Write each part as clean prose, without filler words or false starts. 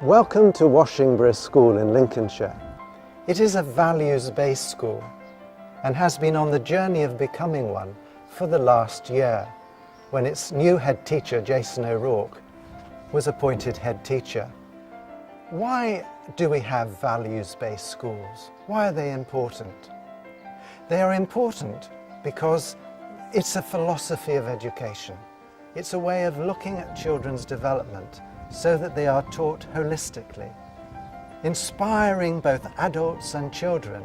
Welcome to Washingborough School in Lincolnshire. It is a values-based school and has been on the journey of becoming one for the last year, when its new head teacher, Jason O'Rourke, was appointed head teacher. Why do we have values-based schools? Why are they important? They are important because it's a philosophy of education. It's a way of looking at children's development so that they are taught holistically, inspiring both adults and children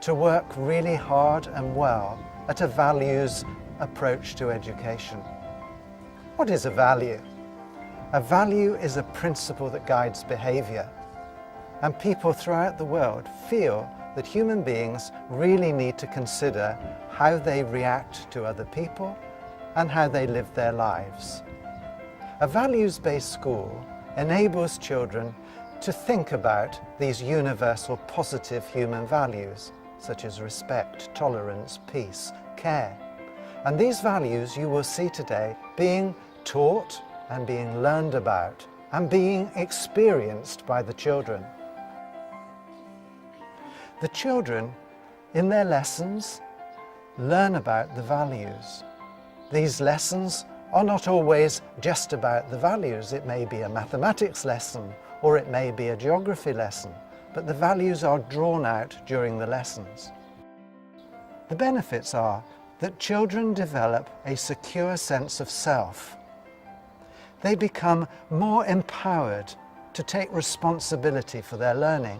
to work really hard and well at a values approach to education. What is a value? A value is a principle that guides behaviour, and people throughout the world feel that human beings really need to consider how they react to other people and how they live their lives. A values-based school enables children to think about these universal positive human values, such as respect, tolerance, peace, care. And these values you will see today being taught and being learned about and being experienced by the children. The children, in their lessons, learn about the values. These lessons are not always just about the values. It may be a mathematics lesson or it may be a geography lesson, but the values are drawn out during the lessons. The benefits are that children develop a secure sense of self. They become more empowered to take responsibility for their learning.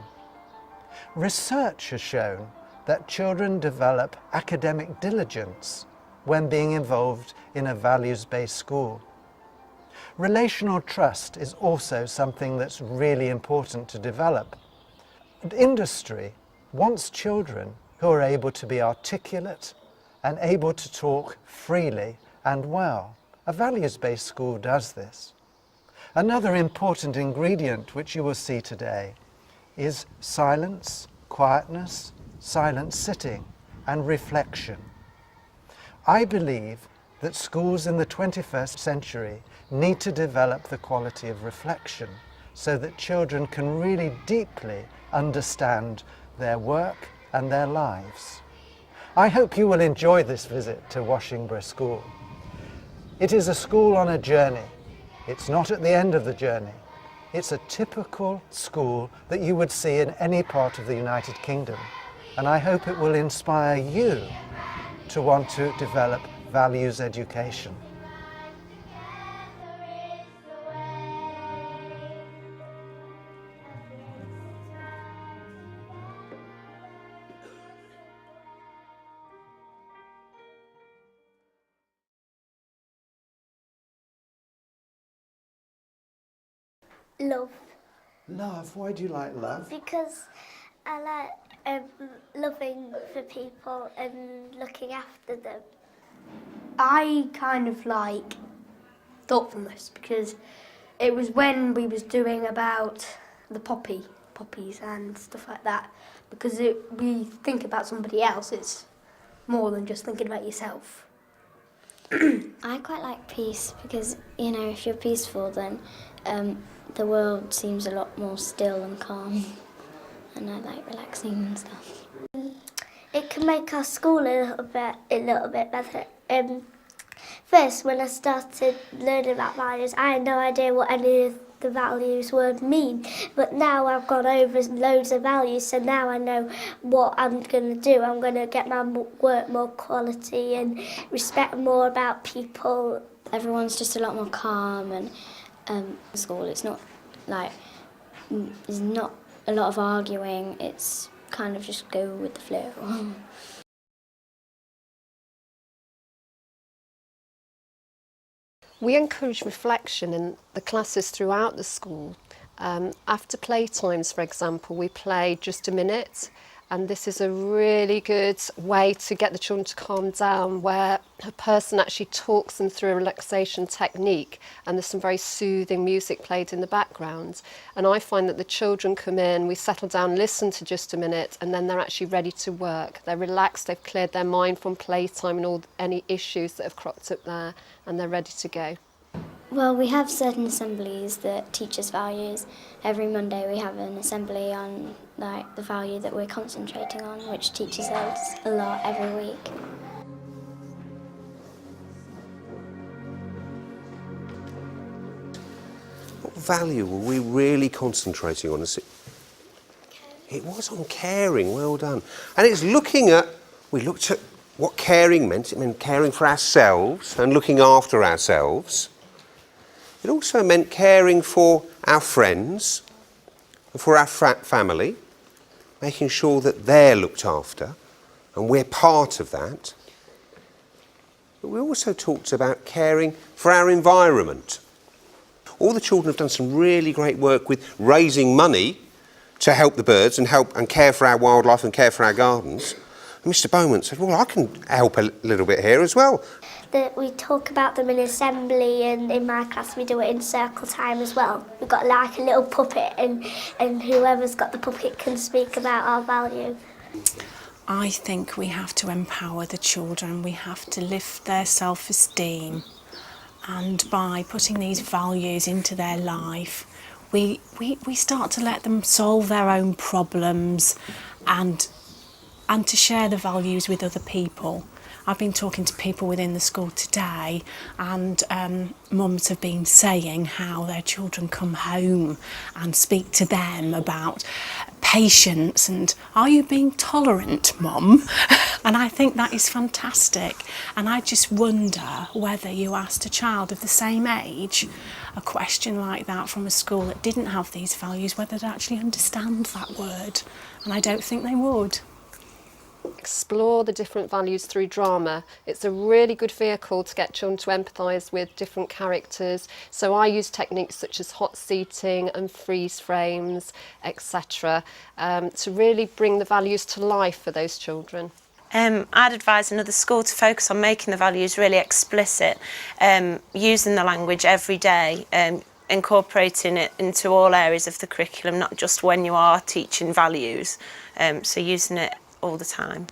Research has shown that children develop academic diligence when being involved in a values-based school. Relational trust is also something that's really important to develop. And industry wants children who are able to be articulate and able to talk freely and well. A values-based school does this. Another important ingredient which you will see today is silence, quietness, silent sitting and reflection. I believe that schools in the 21st century need to develop the quality of reflection so that children can really deeply understand their work and their lives. I hope you will enjoy this visit to Washingborough School. It is a school on a journey. It's not at the end of the journey. It's a typical school that you would see in any part of the United Kingdom. And I hope it will inspire you to want to develop values education. Love. Love. Why do you like love? Because I like loving for people and looking after them. I kind of like thoughtfulness because it was when we was doing about the poppies and stuff like that, because we think about somebody else, it's more than just thinking about yourself. I quite like peace because, you know, if you're peaceful then the world seems a lot more still and calm, and I like relaxing and stuff. It can make our school a little bit better. First, when I started learning about values, I had no idea what any of the values would mean. But now I've gone over loads of values, so now I know what I'm going to do. I'm going to get my work more quality and respect more about people. Everyone's just a lot more calm, and school, it's not like, there's not a lot of arguing, it's kind of just go with the flow. We encourage reflection in the classes throughout the school. After playtimes, for example, we play just a minute, and this is a really good way to get the children to calm down, where a person actually talks them through a relaxation technique, and there's some very soothing music played in the background. And I find that the children come in, we settle down, listen to just a minute, and then they're actually ready to work. They're relaxed, they've cleared their mind from playtime and any issues that have cropped up there, and they're ready to go. Well, we have certain assemblies that teach us values. Every Monday we have an assembly on like the value that we're concentrating on, which teaches us a lot every week. What value were we really concentrating on? It was on caring, well done. And it's looking at, we looked at what caring meant. It meant caring for ourselves and looking after ourselves. It also meant caring for our friends and for our family, making sure that they're looked after and we're part of that. But we also talked about caring for our environment. All the children have done some really great work with raising money to help the birds and care for our wildlife and care for our gardens. And Mr. Beaumont said, well, I can help a little bit here as well. That we talk about them in assembly, and in my class we do it in circle time as well. We've got like a little puppet, and whoever's got the puppet can speak about our value. I think we have to empower the children. We have to lift their self-esteem, and by putting these values into their life, we start to let them solve their own problems and to share the values with other people. I've been talking to people within the school today, and mums have been saying how their children come home and speak to them about patience and, are you being tolerant, Mum? And I think that is fantastic. And I just wonder whether you asked a child of the same age a question like that from a school that didn't have these values, whether they'd actually understand that word. And I don't think they would. Explore the different values through drama. It's a really good vehicle to get children to empathise with different characters. So I use techniques such as hot seating and freeze frames, etc., to really bring the values to life for those children. I'd advise another school to focus on making the values really explicit, using the language every day, incorporating it into all areas of the curriculum, not just when you are teaching values, so using it all the time.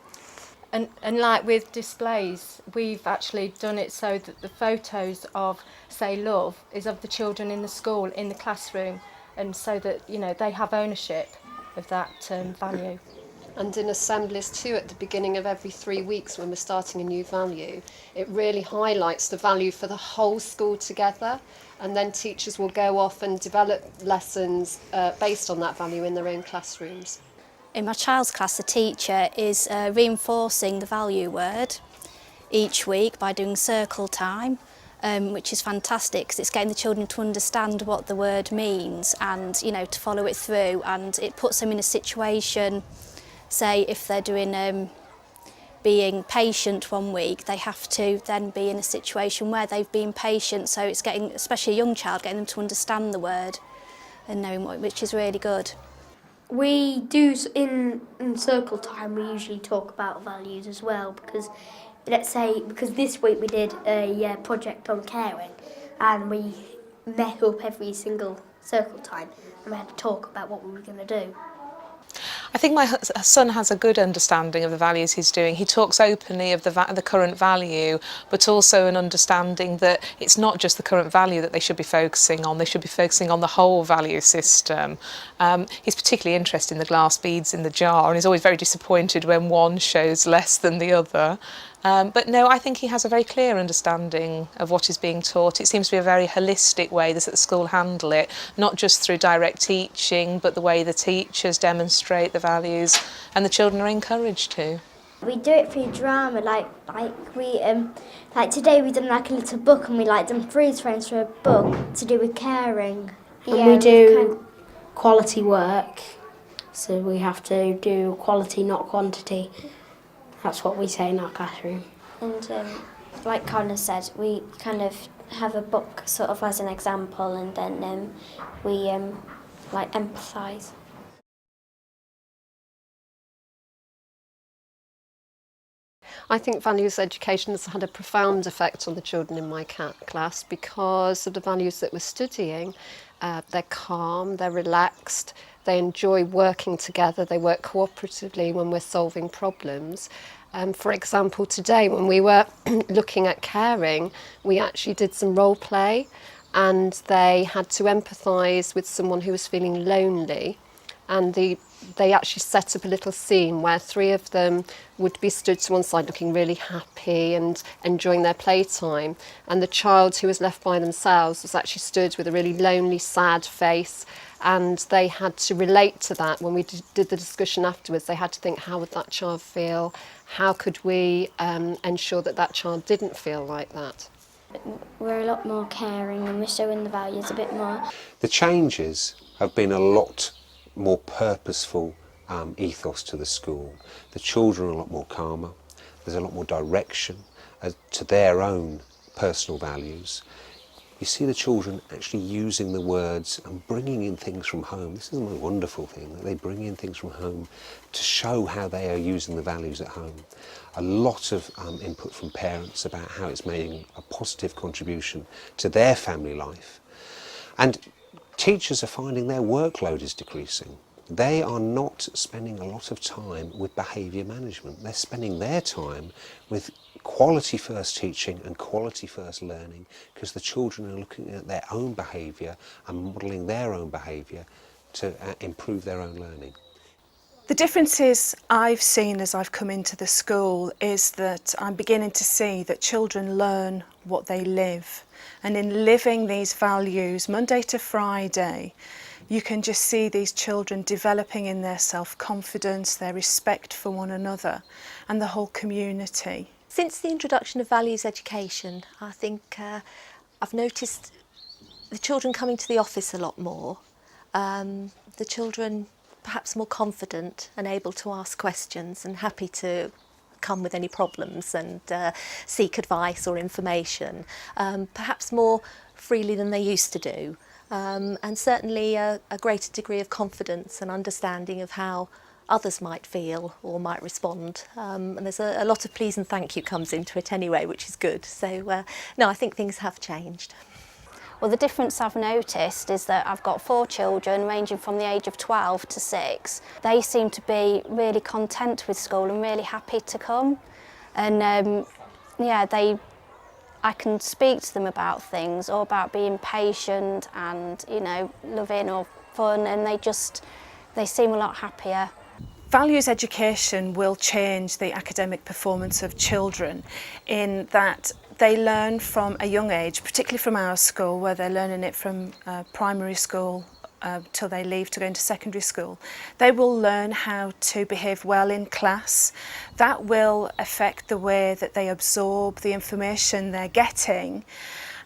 And like with displays, we've actually done it so that the photos of, say, love is of the children in the school, in the classroom, and so that, you know, they have ownership of that value. And in assemblies too, at the beginning of every 3 weeks when we're starting a new value, it really highlights the value for the whole school together, and then teachers will go off and develop lessons based on that value in their own classrooms. In my child's class, the teacher is reinforcing the value word each week by doing circle time, which is fantastic because it's getting the children to understand what the word means and, you know, to follow it through, and it puts them in a situation. Say if they're doing being patient one week, they have to then be in a situation where they've been patient, so it's getting, especially a young child, getting them to understand the word and knowing what, which is really good. We do, in circle time, we usually talk about values as well, because let's say, because this week we did a project on caring, and we met up every single circle time and we had to talk about what we were going to do. I think my son has a good understanding of the values he's doing. He talks openly of the current value, but also an understanding that it's not just the current value that they should be focusing on. They should be focusing on the whole value system. He's particularly interested in the glass beads in the jar, and he's always very disappointed when one shows less than the other. But no, I think he has a very clear understanding of what is being taught. It seems to be a very holistic way that the school handle it, not just through direct teaching, but the way the teachers demonstrate the values, and the children are encouraged to. We do it through drama, like we like today we done like a little book, and we like done freeze frames for a book to do with caring. And we do quality work, so we have to do quality, not quantity. That's what we say in our classroom. And like Connor said, we kind of have a book sort of as an example, and then we like empathise. I think values education has had a profound effect on the children in my class because of the values that we're studying. They're calm, they're relaxed, they enjoy working together, they work cooperatively when we're solving problems. For example, today when we were looking at caring, we actually did some role play, and they had to empathise with someone who was feeling lonely, and they actually set up a little scene where 3 of them would be stood to one side looking really happy and enjoying their playtime, and the child who was left by themselves was actually stood with a really lonely, sad face, and they had to relate to that. When we did the discussion afterwards, they had to think, how would that child feel? How could we ensure that that child didn't feel like that? We're a lot more caring and we're showing the values a bit more. The changes have been a lot more purposeful ethos to the school. The children are a lot more calmer. There's a lot more direction to their own personal values. You see the children actually using the words and bringing in things from home. This is a wonderful thing, that they bring in things from home to show how they are using the values at home. A lot of input from parents about how it's making a positive contribution to their family life. And teachers are finding their workload is decreasing. They are not spending a lot of time with behaviour management. They're spending their time with quality first teaching and quality first learning, because the children are looking at their own behaviour and modelling their own behaviour to improve their own learning. The differences I've seen as I've come into the school is that I'm beginning to see that children learn what they live. And in living these values Monday to Friday, you can just see these children developing in their self-confidence, their respect for one another and the whole community. Since the introduction of values education, I think I've noticed the children coming to the office a lot more. The children perhaps more confident and able to ask questions and happy to come with any problems and seek advice or information, perhaps more freely than they used to do. And certainly a greater degree of confidence and understanding of how others might feel or might respond. And there's a lot of please and thank you comes into it anyway, which is good. So no, I think things have changed. Well, the difference I've noticed is that I've got 4 children ranging from the age of 12 to 6. They seem to be really content with school and really happy to come. And yeah, I can speak to them about things or about being patient and, you know, loving or fun, and they seem a lot happier. Values education will change the academic performance of children in that they learn from a young age, particularly from our school, where they're learning it from primary school till they leave to go into secondary school. They will learn how to behave well in class. That will affect the way that they absorb the information they're getting,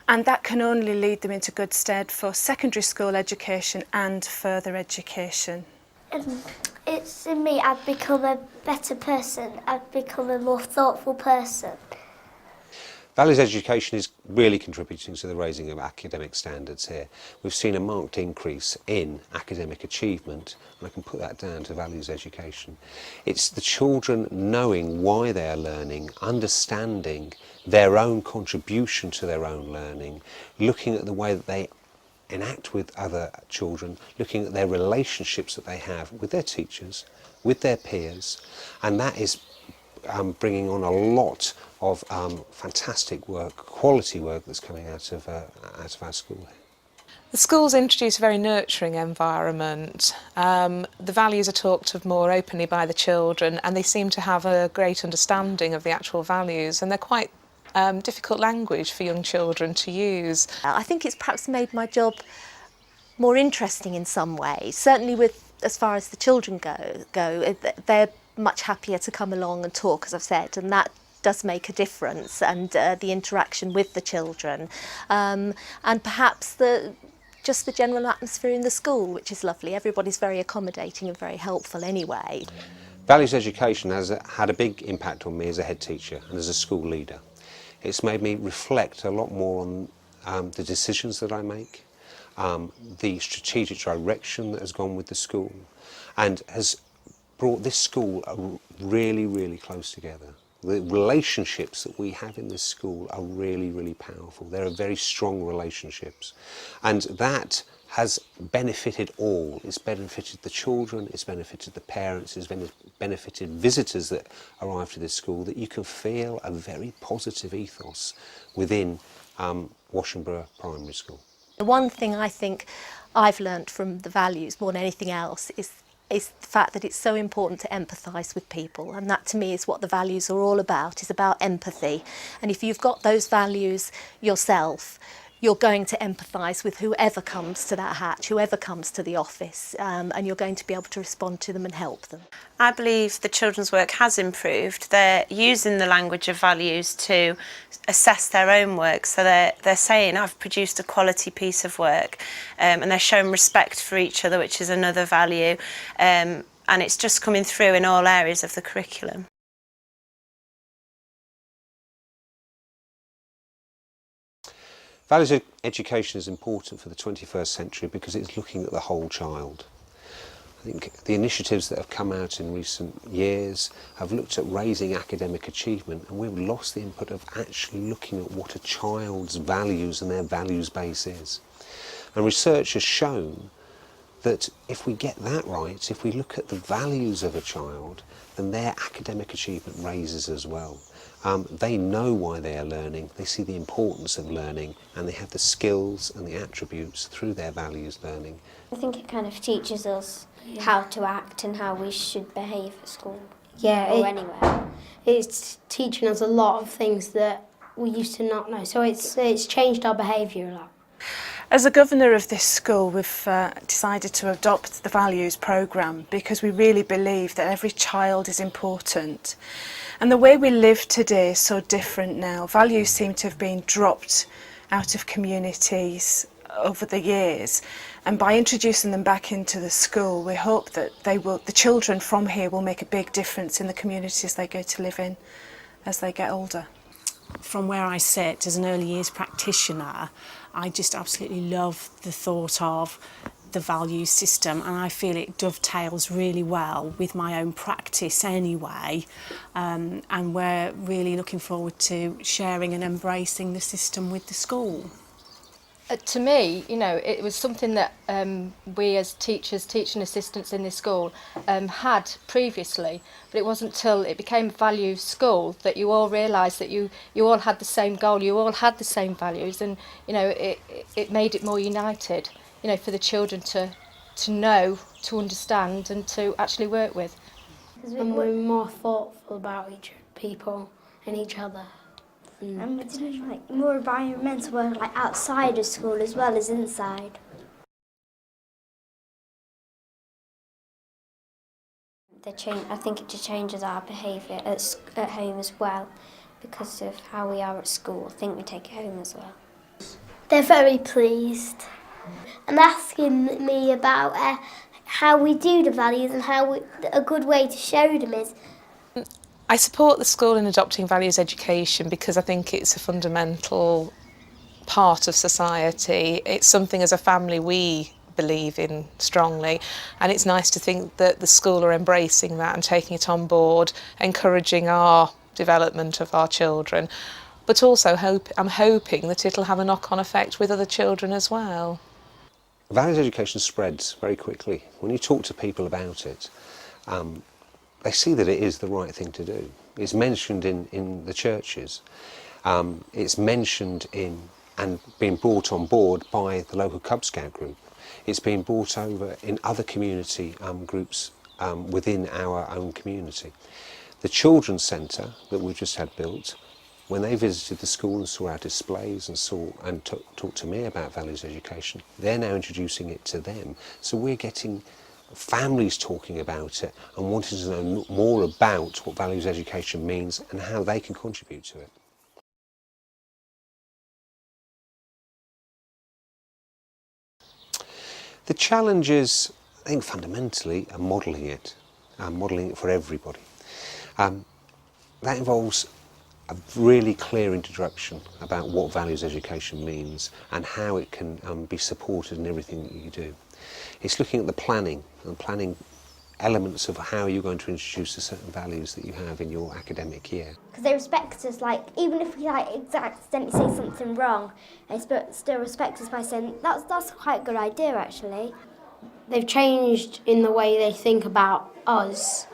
and that can only lead them into good stead for secondary school education and further education. It's in me, I've become a better person. I've become a more thoughtful person. Values education is really contributing to the raising of academic standards here. We've seen a marked increase in academic achievement, and I can put that down to values education. It's the children knowing why they are learning, understanding their own contribution to their own learning, looking at the way that they enact with other children, looking at their relationships that they have with their teachers, with their peers, and that is bringing on a lot of fantastic work, quality work that's coming out of our school. The schools introduce a very nurturing environment. The values are talked of more openly by the children, and they seem to have a great understanding of the actual values, and they're quite difficult language for young children to use. I think it's perhaps made my job more interesting in some ways. Certainly with as far as the children go, they're much happier to come along and talk, as I've said, and that does make a difference, and the interaction with the children, and perhaps just the general atmosphere in the school, which is lovely. Everybody's very accommodating and very helpful anyway. Values education has had a big impact on me as a head teacher and as a school leader. It's made me reflect a lot more on the decisions that I make, the strategic direction that has gone with the school, and has brought this school really, really close together. The relationships that we have in this school are really, really powerful. There are very strong relationships, and that has benefited all. It's benefited the children, it's benefited the parents, it's benefited visitors that arrive to this school, that you can feel a very positive ethos within Washingborough Primary School. The one thing I think I've learnt from the values more than anything else is the fact that it's so important to empathise with people, and that to me is what the values are all about, is about empathy. And if you've got those values yourself, you're going to empathise with whoever comes to that hatch, whoever comes to the office, and you're going to be able to respond to them and help them. I believe the children's work has improved. They're using the language of values to assess their own work. So they're saying, I've produced a quality piece of work, and they're showing respect for each other, which is another value. And it's just coming through in all areas of the curriculum. Values education is important for the 21st century because it's looking at the whole child. I think the initiatives that have come out in recent years have looked at raising academic achievement, and we've lost the input of actually looking at what a child's values and their values base is. And research has shown that if we get that right, if we look at the values of a child, then their academic achievement raises as well. They know why they are learning, they see the importance of learning, and they have the skills and the attributes through their values learning. I think it kind of teaches us how to act and how we should behave at school. Yeah, or anywhere. It's teaching us a lot of things that we used to not know, so it's changed our behaviour a lot. As a governor of this school, we've decided to adopt the values programme because we really believe that every child is important. And the way we live today is so different now. Values seem to have been dropped out of communities over the years, and by introducing them back into the school, we hope that the children from here will make a big difference in the communities they go to live in as they get older. From where I sit as an early years practitioner, I just absolutely love the thought of the value system, and I feel it dovetails really well with my own practice anyway, and we're really looking forward to sharing and embracing the system with the school. To me, you know, it was something that we as teachers, teaching assistants in this school had previously, but it wasn't until it became a values school that you all realised that you all had the same goal, you all had the same values, and you know, it made it more united, you know, for the children to know, to understand and to actually work with. And we're more thoughtful about each people and each other. And we're doing like more environmental work like outside of school as well as inside. I think it just changes our behaviour at home as well because of how we are at school. I think we take it home as well. They're very pleased and asking me about how we do the values and a good way to show them is. I support the school in adopting values education because I think it's a fundamental part of society. It's something as a family we believe in strongly, and it's nice to think that the school are embracing that and taking it on board, encouraging our development of our children, but also I'm hoping that it'll have a knock-on effect with other children as well. Values education spreads very quickly. When you talk to people about it, they see that it is the right thing to do. It's mentioned in the churches. It's mentioned in and being brought on board by the local Cub Scout group. It's being brought over in other community groups within our own community. The Children's Centre that we've just had built, when they visited the school and saw our displays and talked to me about values education, they're now introducing it to them. So we're getting families talking about it and wanting to know more about what values education means and how they can contribute to it. The challenge is, I think, fundamentally modelling it for everybody. That involves a really clear introduction about what values education means and how it can be supported in everything that you do. It's looking at the planning elements of how you're going to introduce the certain values that you have in your academic year. Because they respect us, like, even if we accidentally say something wrong, they still respect us by saying, that's quite a good idea, actually. They've changed in the way they think about us,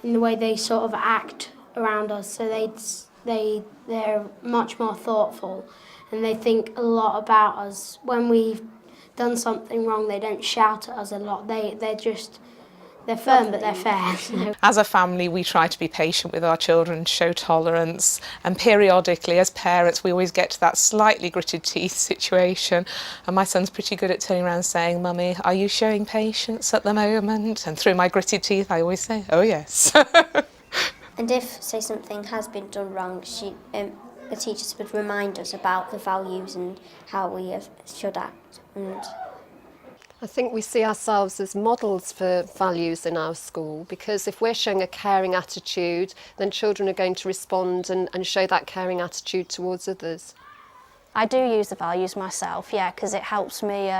in the way they sort of act around us, so they're much more thoughtful and they think a lot about us. When we done something wrong, they don't shout at us a lot. They're firm but they're fair. As a family, we try to be patient with our children, show tolerance, and periodically, as parents, we always get to that slightly gritted teeth situation. And my son's pretty good at turning around and saying, "Mummy, are you showing patience at the moment?" And through my gritted teeth, I always say, "Oh, yes." And if, say, something has been done wrong, the teachers would remind us about the values and how we should act. And I think we see ourselves as models for values in our school, because if we're showing a caring attitude, then children are going to respond and show that caring attitude towards others. I do use the values myself, yeah, because it helps me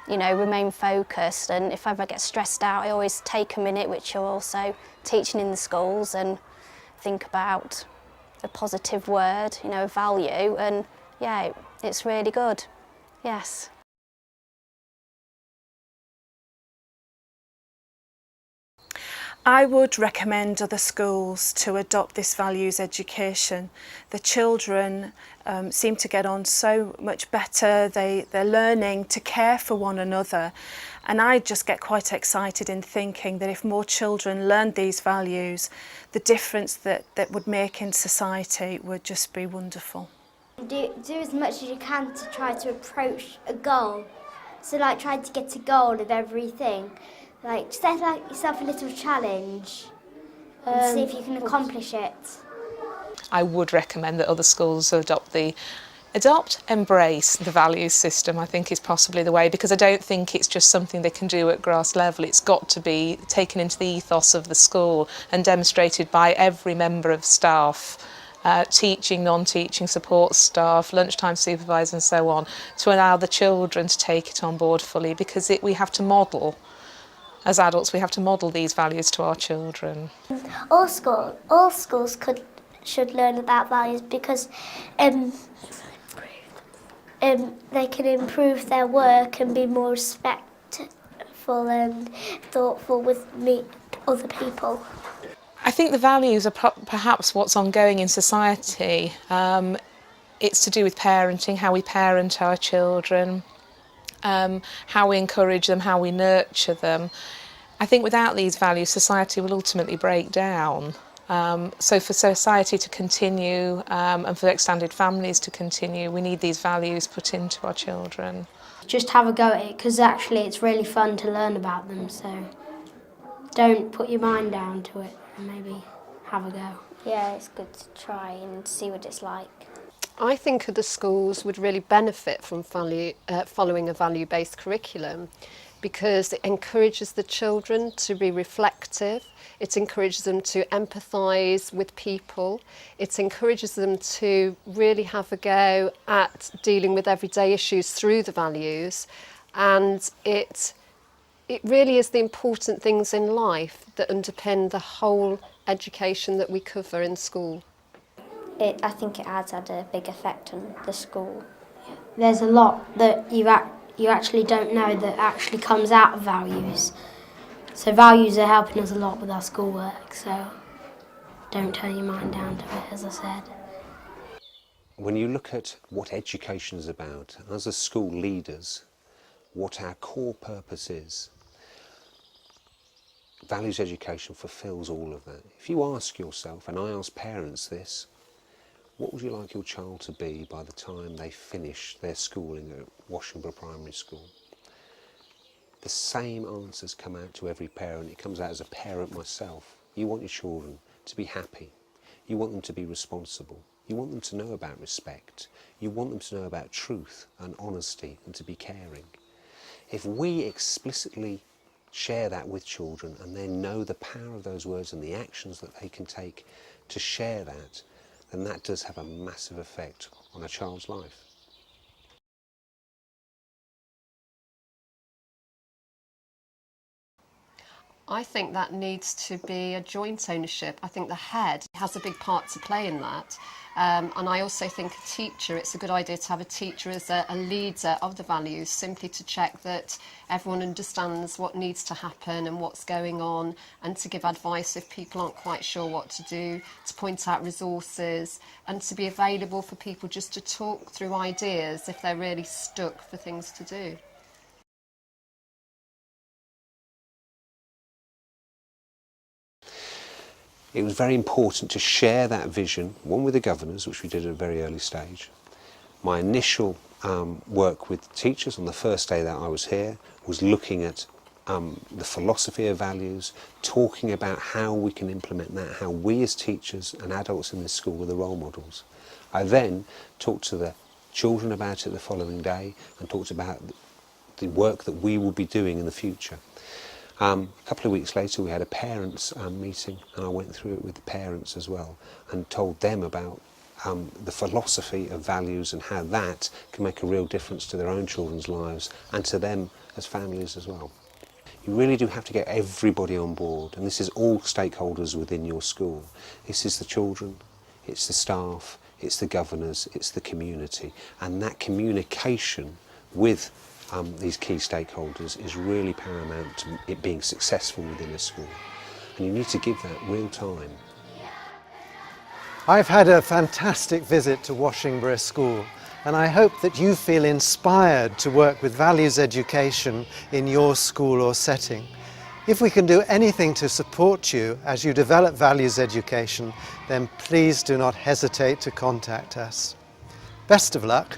remain focused, and if I ever get stressed out, I always take a minute, which are also teaching in the schools, and think about a positive word, a value, and yeah, it's really good, yes. I would recommend other schools to adopt this values education. The children seem to get on so much better. They're learning to care for one another, and I just get quite excited in thinking that if more children learned these values, the difference that would make in society would just be wonderful. Do as much as you can to try to approach a goal. So like try to get a goal of everything. Like set yourself a little challenge and see if you can accomplish it. I would recommend that other schools embrace the values system. I think is possibly the way, because I don't think it's just something they can do at grass level. It's got to be taken into the ethos of the school and demonstrated by every member of staff, teaching, non-teaching, support staff, lunchtime supervisors and so on, to allow the children to take it on board fully, because we have to model. As adults, we have to model these values to our children. All schools should learn about values, because they can improve their work and be more respectful and thoughtful with other people. I think the values are perhaps what's ongoing in society. It's to do with parenting, how we parent our children, how we encourage them, how we nurture them. I think without these values, society will ultimately break down. So for society to continue and for extended families to continue, we need these values put into our children. Just have a go at it, because actually it's really fun to learn about them, so don't put your mind down to it, and maybe have a go. yeah, it's good to try and see what it's like. I think other schools would really benefit from following a value-based curriculum, because it encourages the children to be reflective, it encourages them to empathise with people, it encourages them to really have a go at dealing with everyday issues through the values, and it really is the important things in life that underpin the whole education that we cover in school. I think it has had a big effect on the school. There's a lot that you actually don't know that actually comes out of values. So values are helping us a lot with our schoolwork, so don't turn your mind down to it, as I said. When you look at what education is about, as a school leaders, what our core purpose is, values education fulfills all of that. If you ask yourself, and I ask parents this, what would you like your child to be by the time they finish their schooling at Washingborough Primary School? The same answers come out to every parent. It comes out as a parent myself. You want your children to be happy. You want them to be responsible. You want them to know about respect. You want them to know about truth and honesty and to be caring. If we explicitly share that with children and then know the power of those words and the actions that they can take to share that, then that does have a massive effect on a child's life. I think that needs to be a joint ownership. I think the head has a big part to play in that. And I also think a teacher, it's a good idea to have a teacher as a leader of the values, simply to check that everyone understands what needs to happen and what's going on, and to give advice if people aren't quite sure what to do, to point out resources, and to be available for people just to talk through ideas if they're really stuck for things to do. It was very important to share that vision, one with the governors, which we did at a very early stage. My initial work with teachers on the first day that I was here was looking at the philosophy of values, talking about how we can implement that, how we as teachers and adults in this school are the role models. I then talked to the children about it the following day and talked about the work that we will be doing in the future. A couple of weeks later we had a parents meeting, and I went through it with the parents as well and told them about the philosophy of values and how that can make a real difference to their own children's lives and to them as families as well. You really do have to get everybody on board, and this is all stakeholders within your school. This is the children, it's the staff, it's the governors, it's the community, and that communication with these key stakeholders is really paramount to it being successful within a school, and you need to give that real time. I've had a fantastic visit to Washingborough School, and I hope that you feel inspired to work with values education in your school or setting. If we can do anything to support you as you develop values education, then please do not hesitate to contact us. Best of luck.